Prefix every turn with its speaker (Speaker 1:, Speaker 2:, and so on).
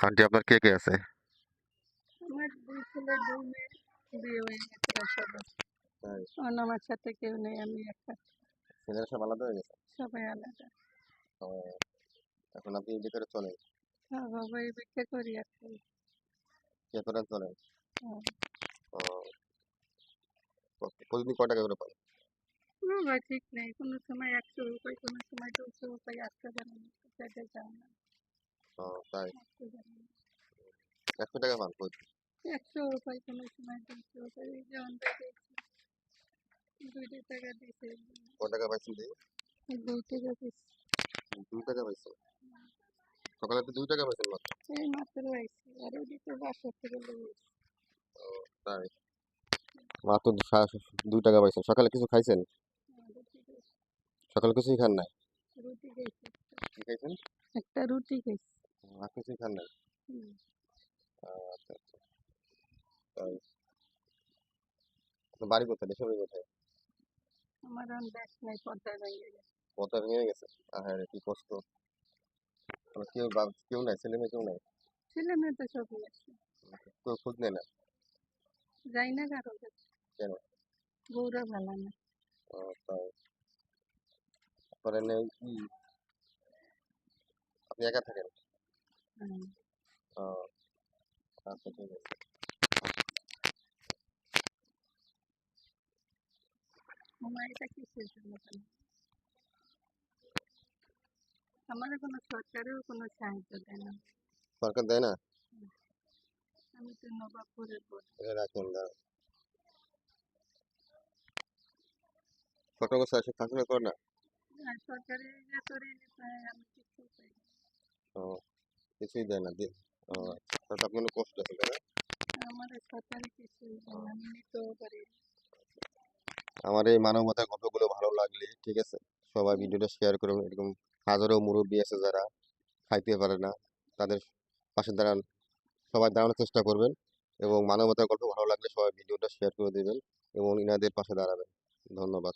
Speaker 1: Aunty আপনার কে কে আছে?
Speaker 2: আমার ২ ছেলে ২ মেয়ে, বিয়ে হয়ে গেছে সবার।
Speaker 1: তাই
Speaker 2: এখন আমার সাথে কেউ নেই, আমি একা।
Speaker 1: ছেলেরা সব আলাদা হয়ে গেছে।
Speaker 2: সবাই আলাদা।
Speaker 1: ও, এখন আপনি এই যে করে চলেন,
Speaker 2: সবাই ভিক্ষা করি আর কি।
Speaker 1: কে করে চলেন?
Speaker 2: হ্যাঁ।
Speaker 1: ও, প্রতিদিন কয় টাকা করে পান?
Speaker 2: কোনো ভাই ঠিক নেই, কোনো সময় ১০০ পাই, কোনো সময় ২০০ পাই, আজকে জানি না, পেটে যায় না,
Speaker 1: ও, তাই
Speaker 2: আজকে জানি না।
Speaker 1: 100 টাকা পান প্রতিদিন?
Speaker 2: ১০০ পাই, কোনো সময় ২০০ পাই। এই যেমন দেখেছি ২ টাকা দিছে,
Speaker 1: কয় টাকা পাইছেন দিয়ে?
Speaker 2: ২ টাকা দিছে।
Speaker 1: 2 টাকা পাইছেন? সকালে তো 2 টাকা পাইছেন মাত্র।
Speaker 2: এই মাত্র আইছি, আর ওদিকে বাসা থেকে লই
Speaker 1: ও, তাই মাত্র 2 টাকা পাইছেন। সকালে কিছু খাইছেন?
Speaker 2: রুটি খাইছি,
Speaker 1: সকালে কিছুই খান নাই?
Speaker 2: রুটি খাইছি।
Speaker 1: কি খাইছেন?
Speaker 2: একটা রুটি খাইছি।
Speaker 1: আর কিছুই খান নাই?
Speaker 2: হুম।
Speaker 1: আচ্ছা আচ্ছা, তাই আপনার বাড়ি কোথায়, দেশের বাড়ি কোথায়?
Speaker 2: আমার আর ব্যাস নাই, পর্দায় ভেঙে গেছে।
Speaker 1: পথে ভেঙে গেছে? আহারে কি কষ্ট। কেউ কেউ নাই, ছেলে মেয়ে কেউ নাই?
Speaker 2: ছেলে মেয়ে তো সবই আছে,
Speaker 1: কেউ খোঁজ নেয় না?
Speaker 2: যাই না কারো কাছে,
Speaker 1: কেন?
Speaker 2: বউরা ভালো না।
Speaker 1: ও, তাই করেন এই কি, আপনি একা থাকেন?
Speaker 2: হুম।
Speaker 1: ও, আচ্ছা ঠিক আছে।
Speaker 2: আমার এটা কিসের জন্য কেন? আমার কোনো সরকারেও কোনো সাহায্য দেয় না।
Speaker 1: সরকার দেয় না?
Speaker 2: হুম। আমি তো নবাবপুরের বোন।
Speaker 1: এটা রাখেন, দাঁড়ান। ছোট বছর এসে খাসুরা করে না?
Speaker 2: আর সরকারি ইয়ে করে আমি কিছু পাই না।
Speaker 1: ও, কিছুই দেয় না ও,
Speaker 2: হুম।
Speaker 1: আচ্ছা তাহলে তো আপনার অনেক কষ্ট আছে, তাই না?
Speaker 2: আমার সরকারি কিছুই দেয় না, আমি নিতেও পারি না।
Speaker 1: আমার এই মানবতার গল্পগুলো ভালো লাগলে ঠিক আছে, সবাই
Speaker 2: হুম।
Speaker 1: ভিডিওটা শেয়ার করুন। এরকম হাজারো মুরব্বী আছে যারা খাইতে পারে না, তাদের পাশে দাঁড়ান, সবাই দাঁড়ানোর চেষ্টা করবেন। এবং মানবতার গল্প ভালো লাগলে সবাই ভিডিওটা শেয়ার করে দেবেন এবং ইনাদের পাশে দাঁড়াবেন। ধন্যবাদ।